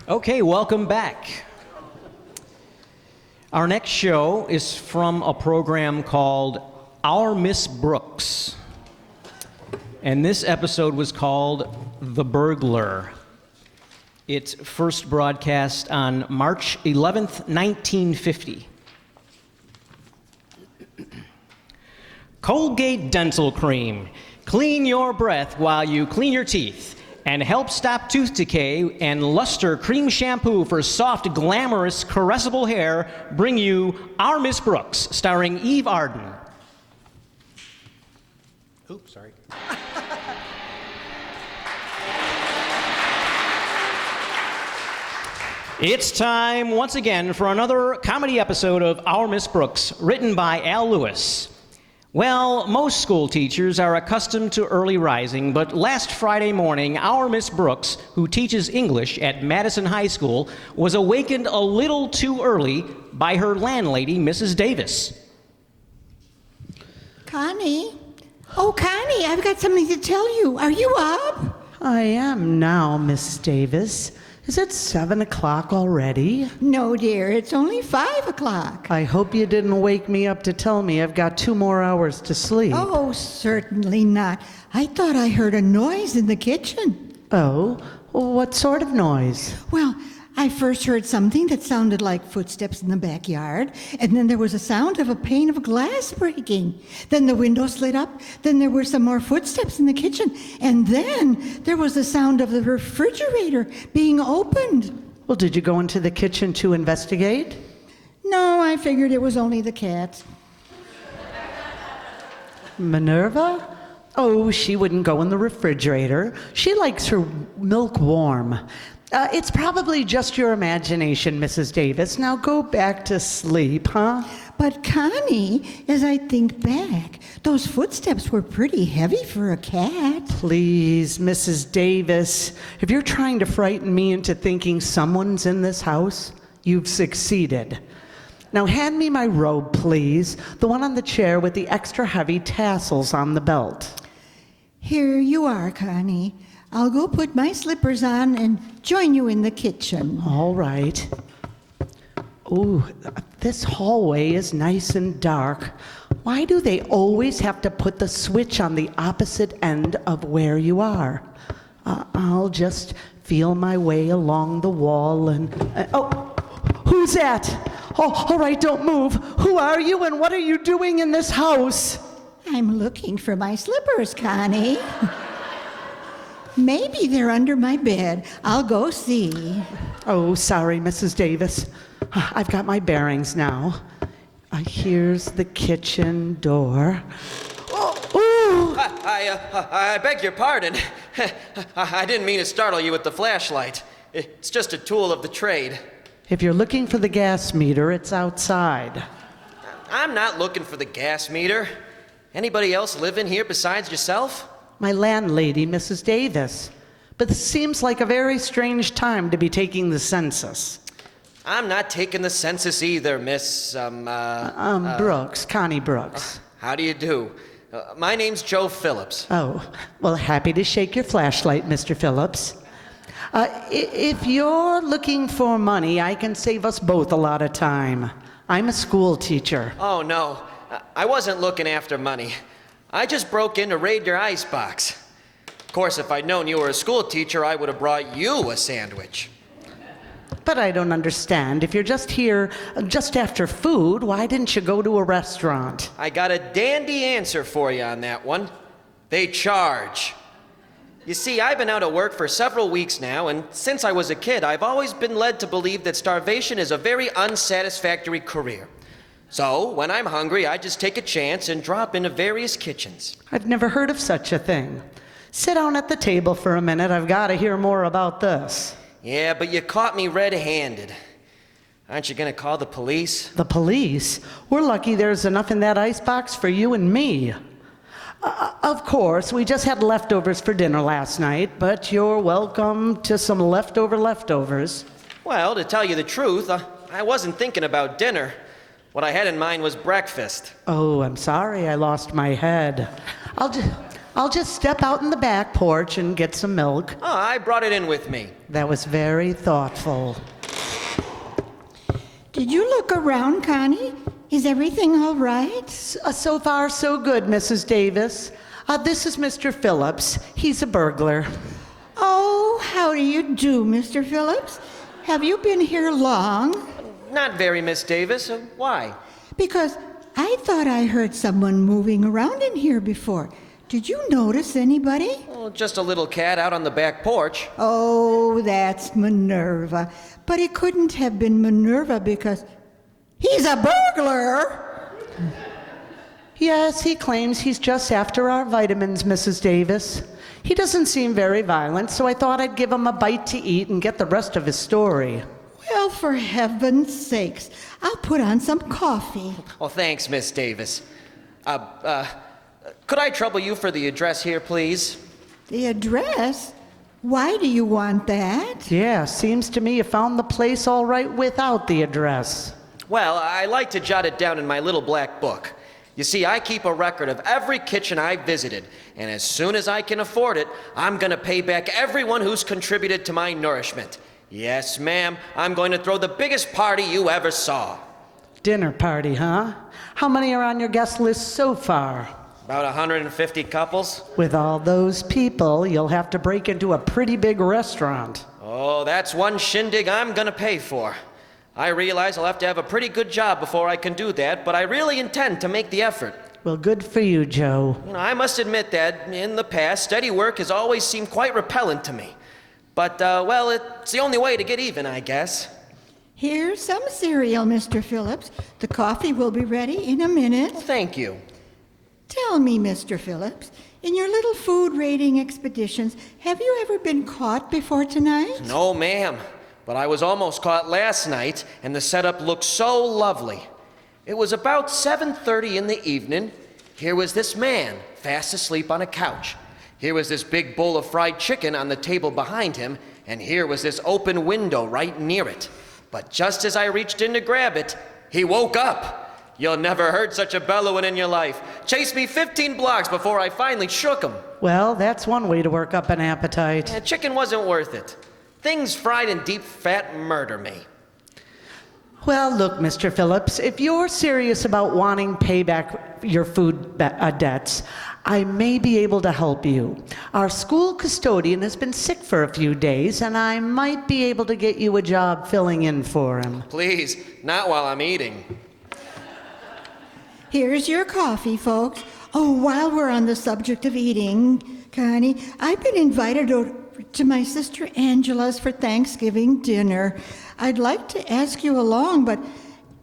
Okay, welcome back. Our next show is from a program called Our Miss Brooks. And this episode was called The Burglar. It first broadcast on March 11th, 1950. Colgate Dental Cream. Clean your breath while you clean your teeth. And help stop tooth decay, and Luster Cream Shampoo for soft, glamorous, caressable hair bring you Our Miss Brooks, starring Eve Arden. Oops, sorry. It's time once again for another comedy episode of Our Miss Brooks, written by Al Lewis. Well, most school teachers are accustomed to early rising, but last Friday morning, our Miss Brooks, who teaches English at Madison High School, was awakened a little too early by her landlady, Mrs. Davis. Connie? Oh, Connie, I've got something to tell you. Are you up? I am now, Miss Davis. Is it 7 o'clock already? No, dear, it's only 5 o'clock. I hope you didn't wake me up to tell me I've got 2 more hours to sleep. Oh, certainly not. I thought I heard a noise in the kitchen. Oh, what sort of noise? Well, I first heard something that sounded like footsteps in the backyard, and then there was a sound of a pane of glass breaking. Then the window slid up, then there were some more footsteps in the kitchen, and then there was the sound of the refrigerator being opened. Well, did you go into the kitchen to investigate? No, I figured it was only the cat. Minerva? Oh, she wouldn't go in the refrigerator. She likes her milk warm. It's probably just your imagination, Mrs. Davis. Now go back to sleep, huh? But Connie, as I think back, those footsteps were pretty heavy for a cat. Please, Mrs. Davis, if you're trying to frighten me into thinking someone's in this house, you've succeeded. Now hand me my robe, please, the one on the chair with the extra heavy tassels on the belt. Here you are, Connie. I'll go put my slippers on and join you in the kitchen. All right. Ooh, this hallway is nice and dark. Why do they always have to put the switch on the opposite end of where you are? I'll just feel my way along the wall and... oh, who's that? Oh, all right, don't move. Who are you and what are you doing in this house? I'm looking for my slippers, Connie. Maybe they're under my bed. I'll go see. Oh, sorry, Mrs. Davis. I've got my bearings now. Here's the kitchen door. Oh, I beg your pardon. I didn't mean to startle you with the flashlight. It's just a tool of the trade. If you're looking for the gas meter, it's outside. I'm not looking for the gas meter. Anybody else live in here besides yourself? My landlady, Mrs. Davis. But this seems like a very strange time to be taking the census. I'm not taking the census either, Miss, Brooks, Connie Brooks. How do you do? My name's Joe Phillips. Oh, well, happy to shake your flashlight, Mr. Phillips. If you're looking for money, I can save us both a lot of time. I'm a school teacher. Oh, no. I wasn't looking after money. I just broke in to raid your icebox. Of course, if I'd known you were a school teacher, I would have brought you a sandwich. But I don't understand. If you're just here just after food, why didn't you go to a restaurant? I got a dandy answer for you on that one. They charge. You see, I've been out of work for several weeks now, and since I was a kid, I've always been led to believe that starvation is a very unsatisfactory career. So, when I'm hungry, I just take a chance and drop into various kitchens. I've never heard of such a thing. Sit down at the table for a minute. I've got to hear more about this. Yeah, but you caught me red-handed. Aren't you going to call the police? The police? We're lucky there's enough in that icebox for you and me. Of course, we just had leftovers for dinner last night, but you're welcome to some leftovers. Well, to tell you the truth, I wasn't thinking about dinner. What I had in mind was breakfast. Oh, I'm sorry I lost my head. I'll just step out in the back porch and get some milk. Oh, I brought it in with me. That was very thoughtful. Did you look around, Connie? Is everything all right? So far, so good, Mrs. Davis. This is Mr. Phillips. He's a burglar. Oh, how do you do, Mr. Phillips? Have you been here long? Not very, Miss Davis. Why? Because I thought I heard someone moving around in here before. Did you notice anybody? Oh, just a little cat out on the back porch. Oh, that's Minerva. But it couldn't have been Minerva because he's a burglar. Yes, he claims he's just after our vitamins, Mrs. Davis. He doesn't seem very violent, so I thought I'd give him a bite to eat and get the rest of his story. Well, for heaven's sakes, I'll put on some coffee. Oh, thanks, Miss Davis. Could I trouble you for the address here, please? The address? Why do you want that? Yeah, seems to me you found the place all right without the address. Well, I like to jot it down in my little black book. You see, I keep a record of every kitchen I visited, and as soon as I can afford it, I'm going to pay back everyone who's contributed to my nourishment. Yes, ma'am, I'm going to throw the biggest party you ever saw. Dinner party, huh? How many are on your guest list so far? About 150 couples. With all those people, you'll have to break into a pretty big restaurant. Oh, that's one shindig I'm going to pay for. I realize I'll have to have a pretty good job before I can do that, but I really intend to make the effort. Well, good for you, Joe. I must admit that, in the past, steady work has always seemed quite repellent to me. But, well, it's the only way to get even, I guess. Here's some cereal, Mr. Phillips. The coffee will be ready in a minute. Well, thank you. Tell me, Mr. Phillips, in your little food raiding expeditions, have you ever been caught before tonight? No, ma'am. But I was almost caught last night, and the setup looked so lovely. It was about 7:30 in the evening. Here was this man, fast asleep on a couch. Here was this big bowl of fried chicken on the table behind him, and here was this open window right near it. But just as I reached in to grab it, he woke up. You'll never heard such a bellowing in your life. Chased me 15 blocks before I finally shook him. Well, that's one way to work up an appetite. Yeah, chicken wasn't worth it. Things fried in deep fat murder me. Well, look, Mr. Phillips, if you're serious about wanting payback your food debts, I may be able to help you. Our school custodian has been sick for a few days, and I might be able to get you a job filling in for him. Please, not while I'm eating. Here's your coffee, folks. Oh, while we're on the subject of eating, Connie, I've been invited to my sister Angela's for Thanksgiving dinner. I'd like to ask you along, but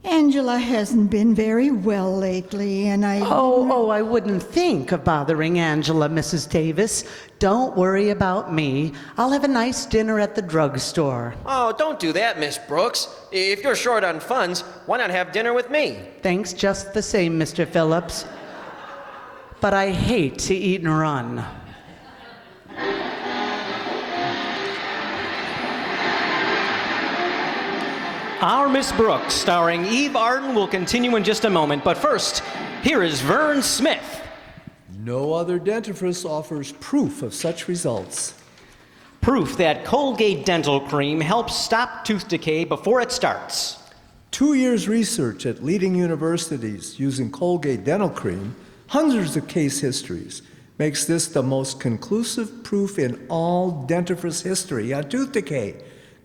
Angela hasn't been very well lately, and I wouldn't think of bothering Angela, Mrs. Davis. Don't worry about me. I'll have a nice dinner at the drugstore. Oh, don't do that, Miss Brooks. If you're short on funds, why not have dinner with me? Thanks just the same, Mr. Phillips. But I hate to eat and run. Our Miss Brooks, starring Eve Arden, will continue in just a moment. But first, here is Vern Smith. No other dentifrice offers proof of such results. Proof that Colgate Dental Cream helps stop tooth decay before it starts. 2 years research at leading universities using Colgate Dental Cream, hundreds of case histories, makes this the most conclusive proof in all dentifrice history on tooth decay.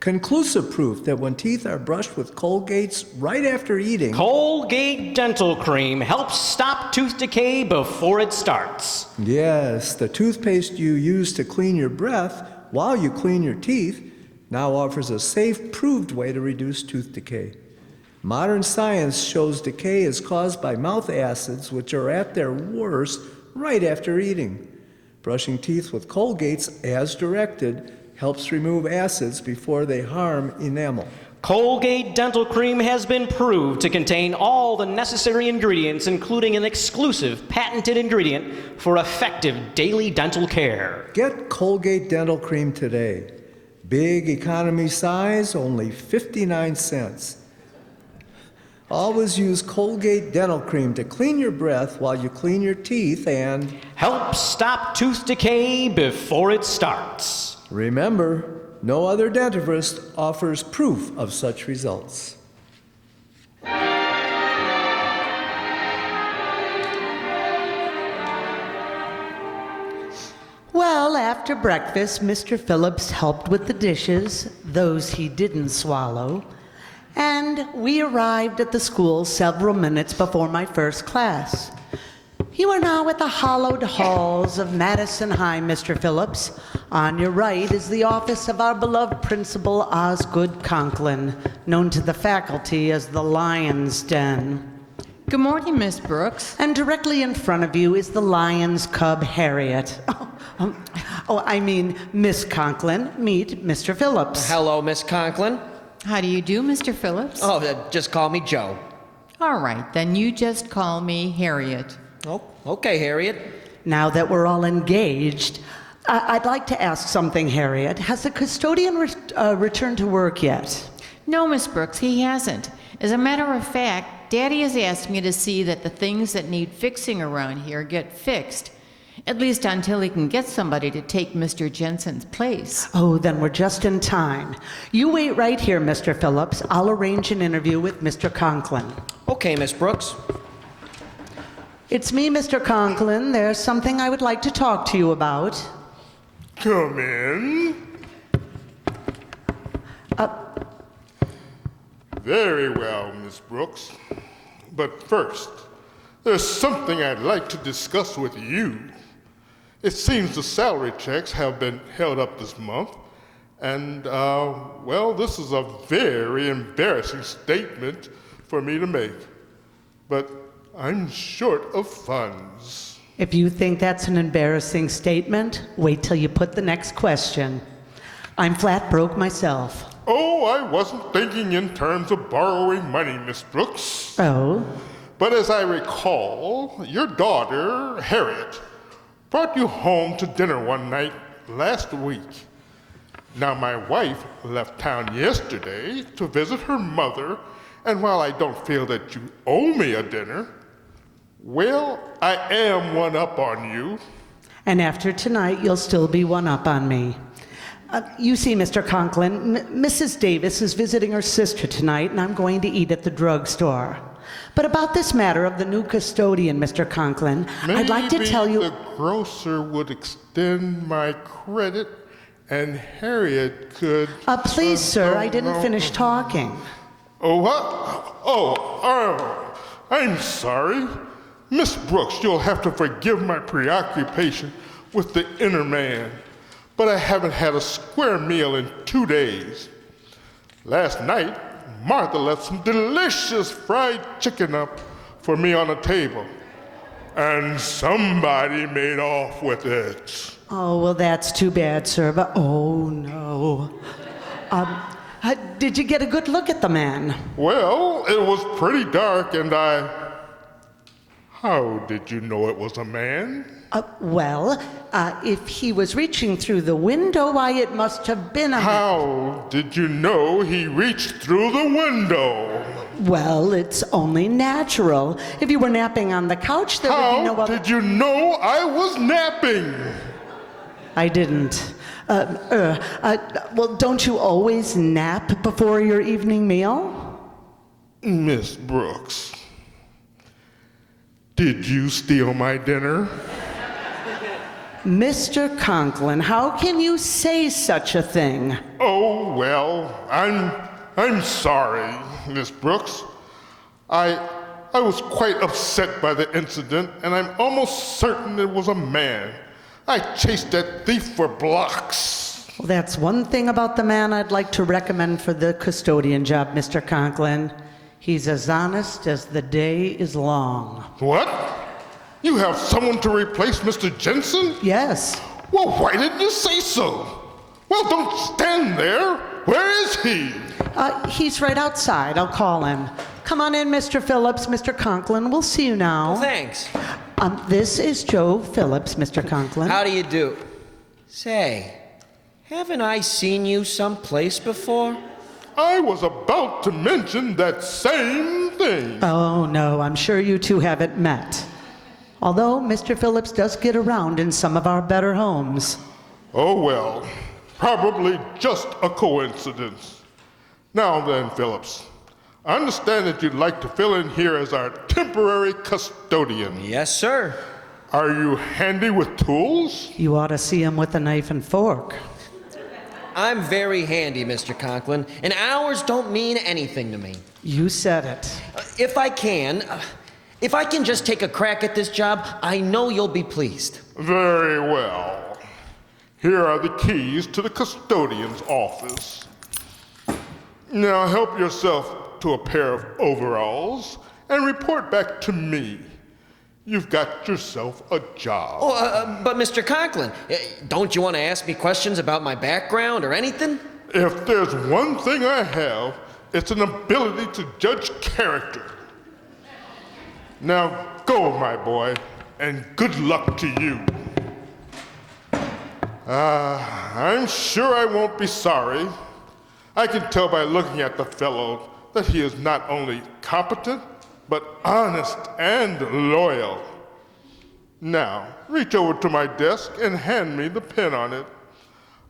Conclusive proof that when teeth are brushed with Colgates right after eating, Colgate Dental Cream helps stop tooth decay before it starts. yes, the toothpaste you use to clean your breath while you clean your teeth now offers a safe, proved way to reduce tooth decay. Modern science shows decay is caused by mouth acids, which are at their worst right after eating. Brushing teeth with Colgates as directed helps remove acids before they harm enamel. Colgate Dental Cream has been proved to contain all the necessary ingredients, including an exclusive patented ingredient for effective daily dental care. Get Colgate Dental Cream today. Big economy size, only 59 cents. Always use Colgate Dental Cream to clean your breath while you clean your teeth, and Help stop tooth decay before it starts. remember, no other dentifrice offers proof of such results. Well, after breakfast, Mr. Phillips helped with the dishes, those he didn't swallow, and we arrived at the school several minutes before my first class. You are now at the hallowed halls of Madison High, Mr. Phillips. On your right is the office of our beloved principal, Osgood Conklin, known to the faculty as the Lion's Den. Good morning, Miss Brooks. And directly in front of you is the lion's cub, Harriet. I mean, Miss Conklin. Meet Mr. Phillips. Hello, Miss Conklin. How do you do, Mr. Phillips? Oh, just call me Joe. All right, then you just call me Harriet. Oh, okay, Harriet. Now that we're all engaged, I'd like to ask something, Harriet. Has the custodian returned to work yet? No, Miss Brooks, he hasn't. As a matter of fact, Daddy has asked me to see that the things that need fixing around here get fixed. At least until he can get somebody to take Mr. Jensen's place. Oh, then we're just in time. You wait right here, Mr. Phillips. I'll arrange an interview with Mr. Conklin. Okay, Miss Brooks. It's me, Mr. Conklin. There's something I would like to talk to you about. Come in. Very well, Miss Brooks. But first, there's something I'd like to discuss with you. It seems the salary checks have been held up this month, and, well, this is a very embarrassing statement for me to make. But I'm short of funds. If you think that's an embarrassing statement, wait till you put the next question. I'm flat broke myself. Oh, I wasn't thinking in terms of borrowing money, Miss Brooks. Oh? But as I recall, your daughter, Harriet, brought you home to dinner one night last week. Now, my wife left town yesterday to visit her mother, and while I don't feel that you owe me a dinner, well, I am one up on you. And after tonight, you'll still be one up on me. You see, Mr. Conklin, Mrs. Davis is visiting her sister tonight, and I'm going to eat at the drugstore. But about this matter of the new custodian, Mr. Conklin, I'd like to tell you... Maybe the grocer would extend my credit, and Harriet could... Please, sir, I didn't finish talking. Oh, what? Oh, I'm sorry. Miss Brooks, you'll have to forgive my preoccupation with the inner man, but I haven't had a square meal in 2 days. Last night, Martha left some delicious fried chicken up for me on the table, and somebody made off with it. Oh, well, that's too bad, sir, but oh, no. Did you get a good look at the man? Well, it was pretty dark, and How did you know it was a man? If he was reaching through the window, why, it must have been a... How did you know he reached through the window? Well, it's only natural. If you were napping on the couch, there would be no How other... did you know I was napping? I didn't. Well, don't you always nap before your evening meal? Miss Brooks, did you steal my dinner? Mr. Conklin, how can you say such a thing? Oh, well, I'm sorry, Miss Brooks. I was quite upset by the incident, and I'm almost certain it was a man. I chased that thief for blocks. Well, that's one thing about the man I'd like to recommend for the custodian job, Mr. Conklin. He's as honest as the day is long. What? You have someone to replace Mr. Jensen? Yes. Well, why didn't you say so? Well, don't stand there. Where is he? He's right outside. I'll call him. Come on in, Mr. Phillips, Mr. Conklin. We'll see you now. Thanks. This is Joe Phillips, Mr. Conklin. How do you do? Say, haven't I seen you someplace before? I was about to mention that same thing. Oh, no, I'm sure you two haven't met. Although Mr. Phillips does get around in some of our better homes. Oh, well, probably just a coincidence. Now then, Phillips, I understand that you'd like to fill in here as our temporary custodian. Yes, sir. Are you handy with tools? You ought to see him with a knife and fork. I'm very handy, Mr. Conklin, and hours don't mean anything to me. You said it. If I can just take a crack at this job, I know you'll be pleased. Very well. Here are the keys to the custodian's office. Now help yourself to a pair of overalls and report back to me. You've got yourself a job. But Mr. Conklin, don't you want to ask me questions about my background or anything? If there's one thing I have, it's an ability to judge character. Now go, my boy, and good luck to you. I'm sure I won't be sorry. I can tell by looking at the fellow that he is not only competent, but honest and loyal. Now, reach over to my desk and hand me the pen on it.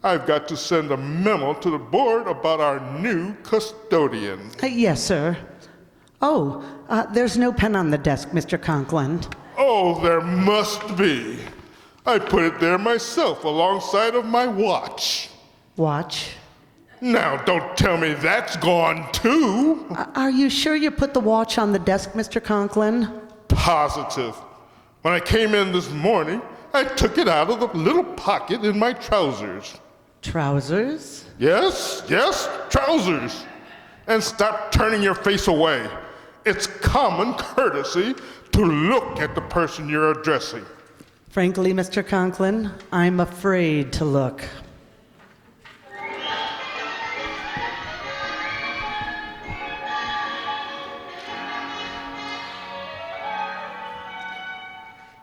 I've got to send a memo to the board about our new custodian. Yes, sir. Oh, there's no pen on the desk, Mr. Conklin. Oh, there must be. I put it there myself alongside of my watch. Watch. Now, don't tell me that's gone too. Are you sure you put the watch on the desk, Mr. Conklin? Positive. When I came in this morning, I took it out of the little pocket in my trousers. Trousers? Yes, trousers. And stop turning your face away. It's common courtesy to look at the person you're addressing. Frankly, Mr. Conklin, I'm afraid to look.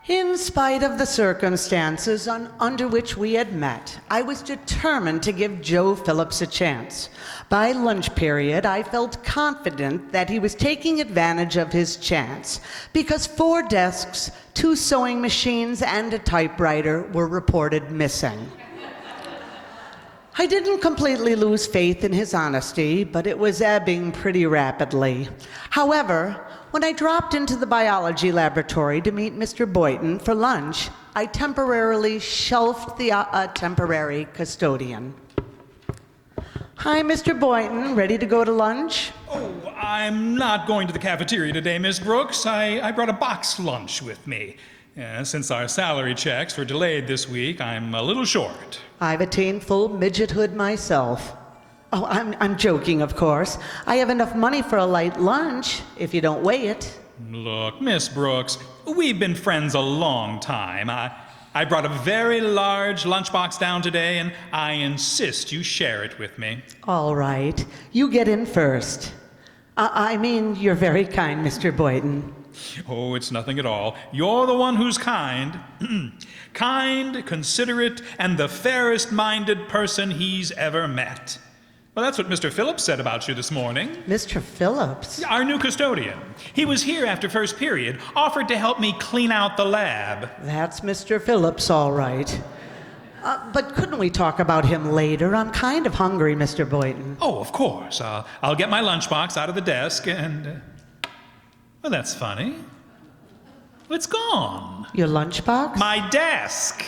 In spite of the circumstances under which we had met, I was determined to give Joe Phillips a chance. By lunch period, I felt confident that he was taking advantage of his chance because 4 desks, 2 sewing machines, and a typewriter were reported missing. I didn't completely lose faith in his honesty, but it was ebbing pretty rapidly. However, when I dropped into the biology laboratory to meet Mr. Boynton for lunch, I temporarily shelved the temporary custodian. Hi, Mr. Boynton. Ready to go to lunch? Oh, I'm not going to the cafeteria today, Miss Brooks. I brought a box lunch with me. Since our salary checks were delayed this week, I'm a little short. I've attained full midgethood myself. Oh, I'm joking, of course. I have enough money for a light lunch, if you don't weigh it. Look, Miss Brooks, we've been friends a long time. I brought a very large lunchbox down today, and I insist you share it with me. All right. You get in first. You're very kind, Mr. Boynton. Oh, it's nothing at all. You're the one who's kind. Kind, considerate, and the fairest-minded person he's ever met. Well, that's what Mr. Phillips said about you this morning. Mr. Phillips? Our new custodian. He was here after first period, offered to help me clean out the lab. That's Mr. Phillips, all right. But couldn't we talk about him later? I'm kind of hungry, Mr. Boynton. Oh, of course. I'll get my lunchbox out of the desk and... well, that's funny. It's gone. Your lunchbox? My desk.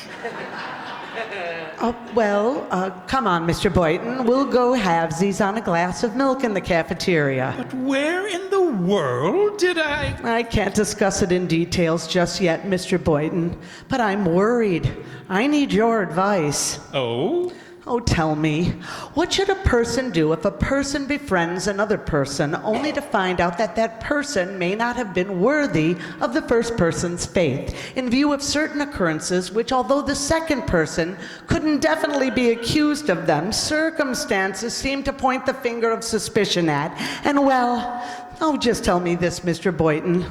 Oh, well, come on, Mr. Boynton. We'll go halvesies on a glass of milk in the cafeteria. But where in the world did I... I can't discuss it in details just yet, Mr. Boynton, but I'm worried. I need your advice. Oh? Oh, tell me, what should a person do if a person befriends another person only to find out that that person may not have been worthy of the first person's faith, in view of certain occurrences which, although the second person couldn't definitely be accused of them, circumstances seem to point the finger of suspicion at? And well, oh, just tell me this, Mr. Boynton.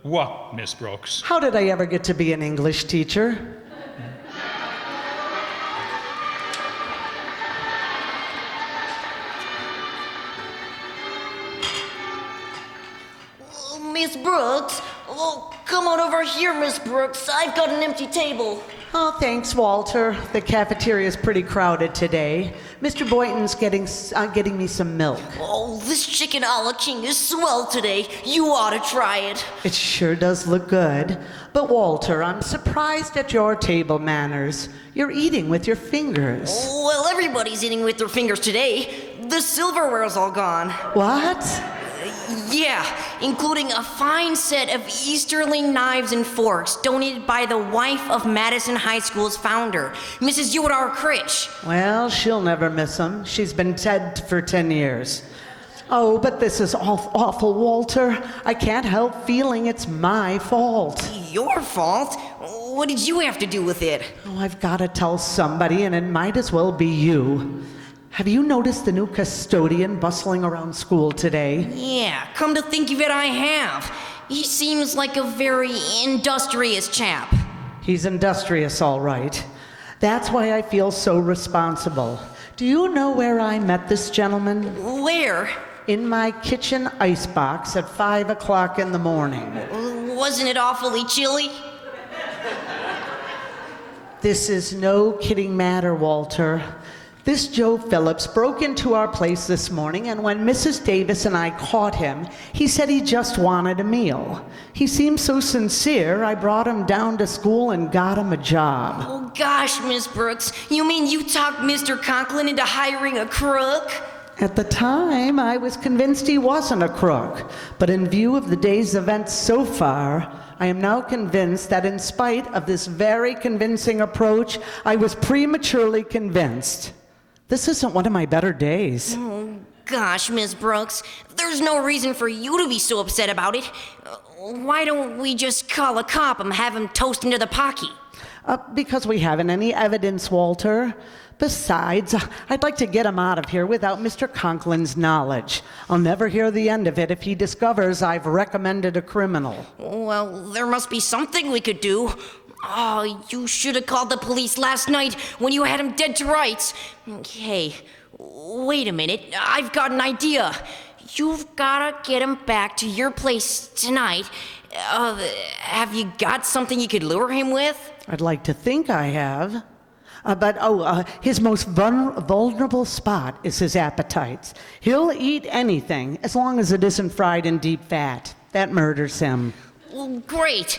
What, Miss Brooks? How did I ever get to be an English teacher? Miss Brooks? Oh, come on over here, Miss Brooks. I've got an empty table. Oh, thanks, Walter. The cafeteria is pretty crowded today. Mr. Boynton's getting me some milk. Oh, this chicken a la king is swell today. You ought to try it. It sure does look good. But Walter, I'm surprised at your table manners. You're eating with your fingers. Well, everybody's eating with their fingers today. The silverware's all gone. What? Yeah, including a fine set of Easterling knives and forks donated by the wife of Madison High School's founder, Mrs. Eudora Critch. Well, she'll never miss them. She's been dead for 10 years. Oh, but this is awful, Walter. I can't help feeling it's my fault. Your fault? What did you have to do with it? Oh, I've got to tell somebody, and it might as well be you. Have you noticed the new custodian bustling around school today? Yeah, come to think of it, I have. He seems like a very industrious chap. He's industrious, all right. That's why I feel so responsible. Do you know where I met this gentleman? Where? In my kitchen icebox at 5 o'clock in the morning. Wasn't it awfully chilly? This is no kidding matter, Walter. This Joe Phillips broke into our place this morning, and when Mrs. Davis and I caught him, he said he just wanted a meal. He seemed so sincere, I brought him down to school and got him a job. Oh gosh, Miss Brooks, you mean you talked Mr. Conklin into hiring a crook? At the time, I was convinced he wasn't a crook, but in view of the day's events so far, I am now convinced that in spite of this very convincing approach, I was prematurely convinced. This isn't one of my better days. Oh, gosh, Miss Brooks, there's no reason for you to be so upset about it. Why don't we just call a cop and have him toast into the pocky? Because we haven't any evidence, Walter. Besides, I'd like to get him out of here without Mr. Conklin's knowledge. I'll never hear the end of it if he discovers I've recommended a criminal. Well, there must be something we could do. Oh, you should have called the police last night when you had him dead to rights. Hey, wait a minute. I've got an idea. You've gotta get him back to your place tonight. Have you got something you could lure him with? I'd like to think I have. His most vulnerable spot is his appetites. He'll eat anything as long as it isn't fried in deep fat. That murders him. Well, great.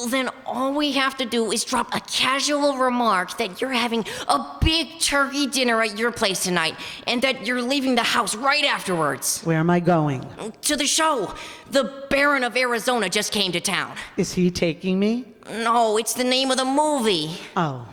Then all we have to do is drop a casual remark that you're having a big turkey dinner at your place tonight and that you're leaving the house right afterwards. Where am I going? To the show. The Baron of Arizona just came to town. Is he taking me? No, it's the name of the movie. Oh.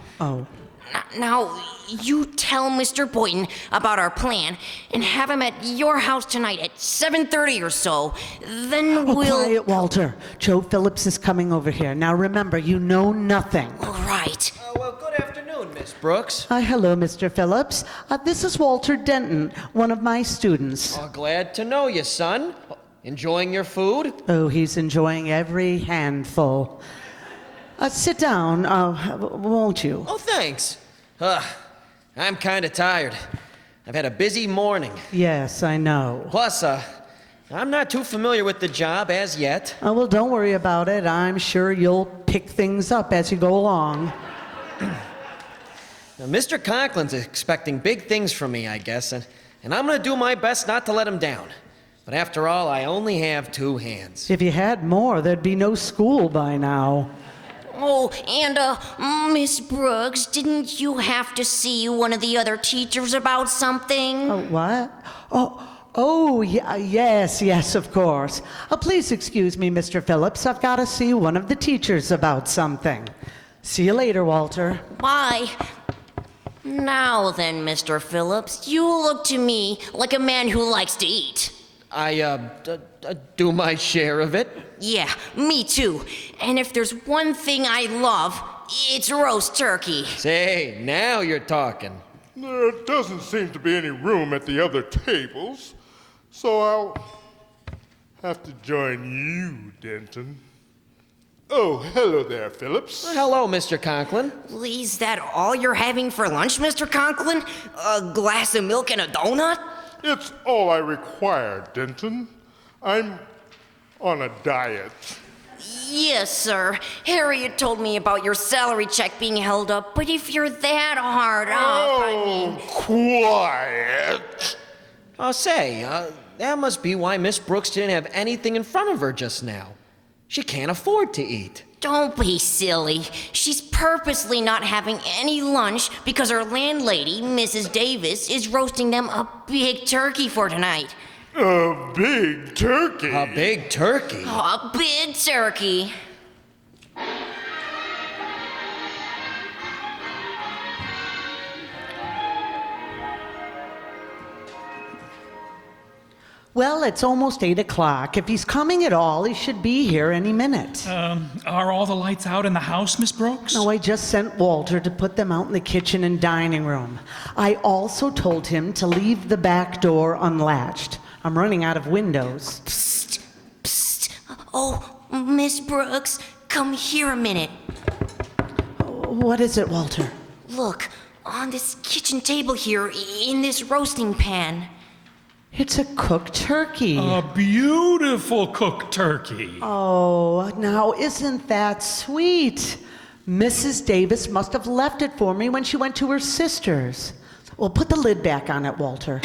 Now, you tell Mr. Boynton about our plan and have him at your house tonight at 7:30 or so. Then we'll... Quiet, Walter. Joe Phillips is coming over here. Now remember, you know nothing. All right. Well, good afternoon, Miss Brooks. Hello, Mr. Phillips. This is Walter Denton, one of my students. Oh, glad to know you, son. Enjoying your food? Oh, he's enjoying every handful. Sit down, won't you? Oh, thanks. I'm kind of tired. I've had a busy morning. Yes, I know. Plus, I'm not too familiar with the job as yet. Well, don't worry about it. I'm sure you'll pick things up as you go along. Now, Mr. Conklin's expecting big things from me, I guess, and I'm going to do my best not to let him down. But after all, I only have 2 hands. If you had more, there'd be no school by now. Oh, and, Miss Brooks, didn't you have to see one of the other teachers about something? Oh, what? Yes, of course. Please excuse me, Mr. Phillips. I've got to see one of the teachers about something. See you later, Walter. Bye. Now then, Mr. Phillips, you look to me like a man who likes to eat. I do my share of it. Yeah, me too. And if there's one thing I love, it's roast turkey. Say, now you're talking. There doesn't seem to be any room at the other tables, so I'll have to join you, Denton. Oh, hello there, Phillips. Hello, Mr. Conklin. Is that all you're having for lunch, Mr. Conklin? A glass of milk and a donut? It's all I require, Denton. I'm on a diet. Yes, sir. Harriet told me about your salary check being held up, but if you're that hard up, Quiet. That must be why Miss Brooks didn't have anything in front of her just now. She can't afford to eat. Don't be silly. She's purposely not having any lunch because her landlady, Mrs. Davis, is roasting them a big turkey for tonight. A big turkey. A big turkey? A big turkey. Well, it's almost 8 o'clock. If he's coming at all, he should be here any minute. Are all the lights out in the house, Miss Brooks? No, I just sent Walter to put them out in the kitchen and dining room. I also told him to leave the back door unlatched. I'm running out of windows. Psst, psst. Oh, Miss Brooks, come here a minute. What is it, Walter? Look, on this kitchen table here, in this roasting pan. It's a cooked turkey. A beautiful cooked turkey. Oh, now isn't that sweet? Mrs. Davis must have left it for me when she went to her sister's. Well, put the lid back on it, Walter.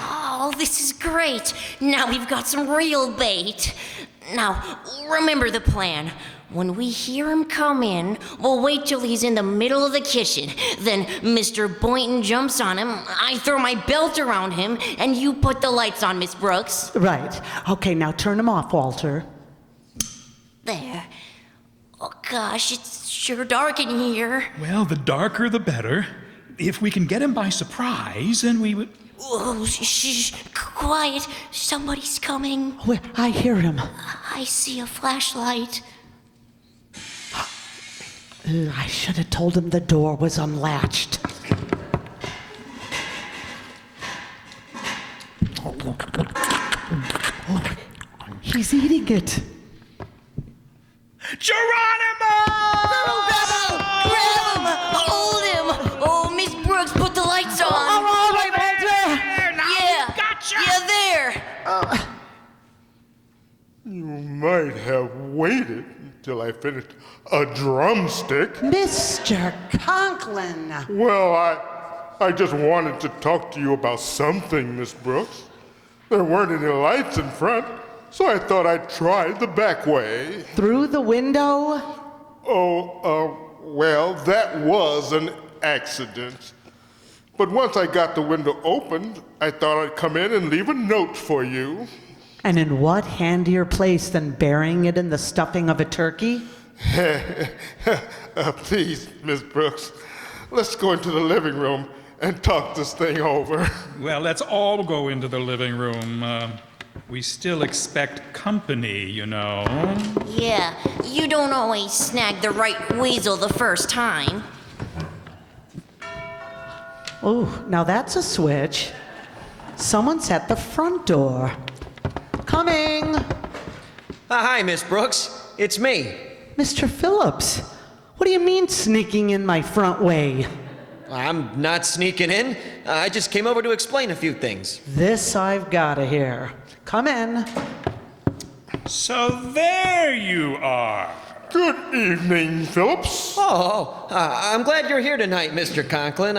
Oh, this is great. Now we've got some real bait. Now, remember the plan. When we hear him come in, we'll wait till he's in the middle of the kitchen. Then Mr. Boynton jumps on him, I throw my belt around him, and you put the lights on, Miss Brooks. Right. Okay, now turn them off, Walter. There. Oh, gosh, it's sure dark in here. Well, the darker the better. If we can get him by surprise, then we would... Oh, shh, quiet. Somebody's coming. Where? I hear him. I see a flashlight. I should have told him the door was unlatched. Oh, he's eating it. Geronimo! Grab him! Hold him! Oh, Miss Brooks, put the lights on. All right, Walter. Yeah. Gotcha! Yeah, there. You might have waited until I finished a drumstick. Mr. Conklin. Well, I just wanted to talk to you about something, Miss Brooks. There weren't any lights in front, so I thought I'd try the back way. Through the window? Well, that was an accident. But once I got the window opened, I thought I'd come in and leave a note for you. And in what handier place than burying it in the stuffing of a turkey? Please, Miss Brooks, let's go into the living room and talk this thing over. Well, let's all go into the living room. We still expect company, you know. Yeah, you don't always snag the right weasel the first time. Oh, now that's a switch. Someone's at the front door. Coming! Hi, Miss Brooks. It's me. Mr. Phillips, what do you mean sneaking in my front way? I'm not sneaking in. I just came over to explain a few things. This I've got to hear. Come in. So there you are. Good evening, Phillips. I'm glad you're here tonight, Mr. Conklin.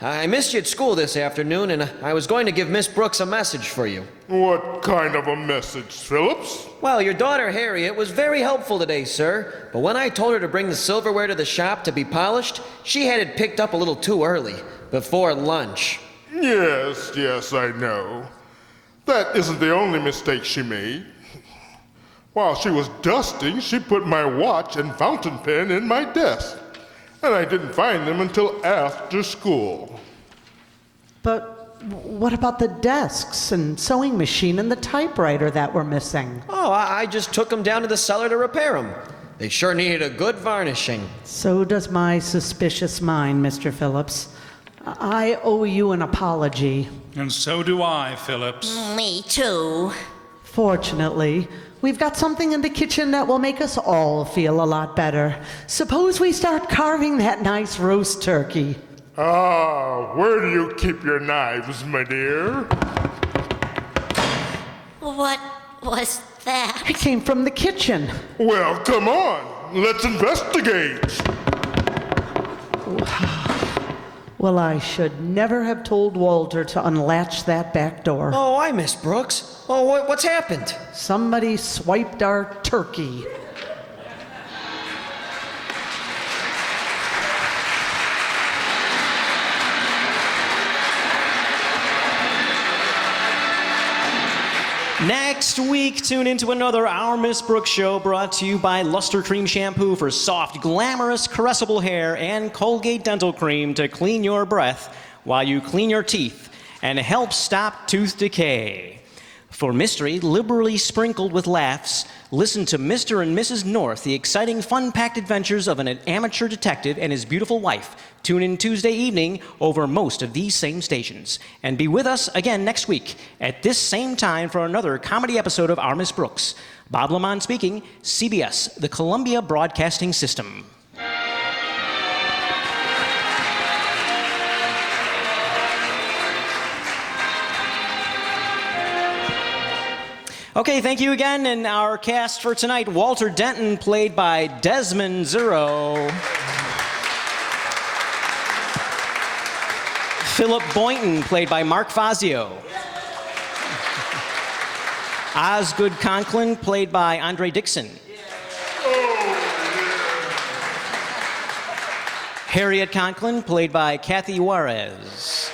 I missed you at school this afternoon, and I was going to give Miss Brooks a message for you. What kind of a message, Phillips? Well, your daughter Harriet was very helpful today, sir. But when I told her to bring the silverware to the shop to be polished, she had it picked up a little too early, before lunch. Yes, I know. That isn't the only mistake she made. While she was dusting, she put my watch and fountain pen in my desk, and I didn't find them until after school. But what about the desks and sewing machine and the typewriter that were missing? Oh, I just took them down to the cellar to repair them. They sure needed a good varnishing. So does my suspicious mind, Mr. Phillips. I owe you an apology. And so do I, Phillips. Me too. Fortunately, we've got something in the kitchen that will make us all feel a lot better. Suppose we start carving that nice roast turkey. Where do you keep your knives, my dear? What was that? It came from the kitchen. Well, come on. Let's investigate. Well, I should never have told Walter to unlatch that back door. Oh, I Miss Brooks. Oh, what's happened? Somebody swiped our turkey. Next week, tune into another Our Miss Brooks show brought to you by Luster Cream Shampoo for soft, glamorous, caressable hair and Colgate Dental Cream to clean your breath while you clean your teeth and help stop tooth decay. For mystery liberally sprinkled with laughs, listen to Mr. and Mrs. North, the exciting, fun-packed adventures of an amateur detective and his beautiful wife. Tune in Tuesday evening over most of these same stations. And be with us again next week at this same time for another comedy episode of Our Miss Brooks. Bob Lamont speaking, CBS, the Columbia Broadcasting System. Okay, thank you again. And our cast for tonight, Walter Denton, played by Desmond Zuro. Philip Boynton, played by Mark Fazio. Osgood Conklin, played by Andre Dixon. Harriet Conklin, played by Kathy Juarez.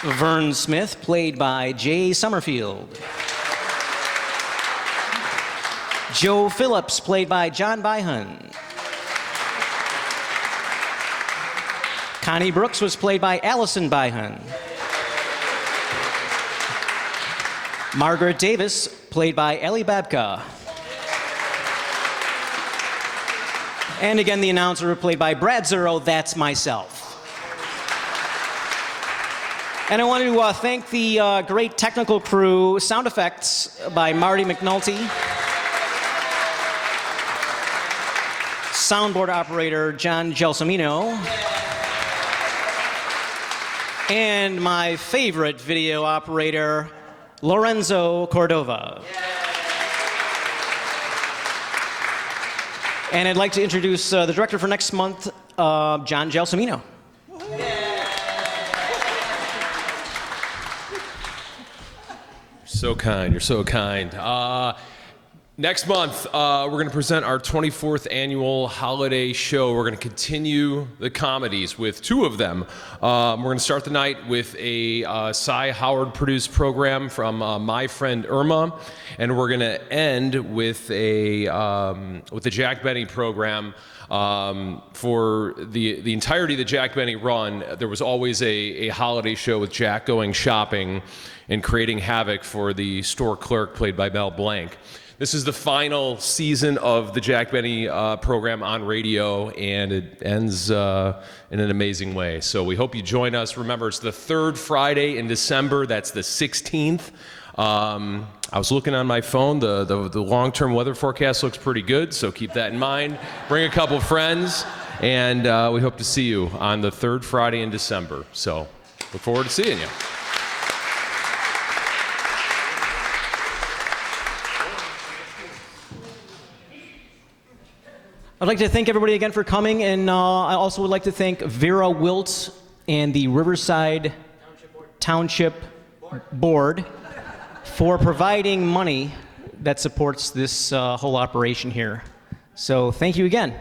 Vern Smith, played by Jay Summerfield. Joe Phillips, played by John Byhun. Connie Brooks was played by Allison Byhun. Margaret Davis, played by Ellie Babka. And again, the announcer, played by Brad Zuro, that's myself. And I want to thank the great technical crew, sound effects by Marty McNulty, soundboard operator John Gelsomino, and my favorite video operator, Lorenzo Cordova. And I'd like to introduce the director for next month, John Gelsomino. So kind, you're so kind. Next month, we're going to present our 24th annual holiday show. We're going to continue the comedies with two of them. We're going to start the night with a Cy Howard produced program from My Friend Irma, and we're going to end with the Jack Benny program. For the entirety of the Jack Benny run, there was always a holiday show with Jack going shopping and creating havoc for the store clerk played by Mel Blanc. This is the final season of the Jack Benny program on radio, and it ends in an amazing way. So we hope you join us. Remember, it's the third Friday in December. That's the 16th. I was looking on my phone. The long-term weather forecast looks pretty good, so keep that in mind. Bring a couple friends, and we hope to see you on the third Friday in December. So look forward to seeing you. I'd like to thank everybody again for coming, and I also would like to thank Vera Wilt and the Riverside Township Board for providing money that supports this whole operation here. So thank you again.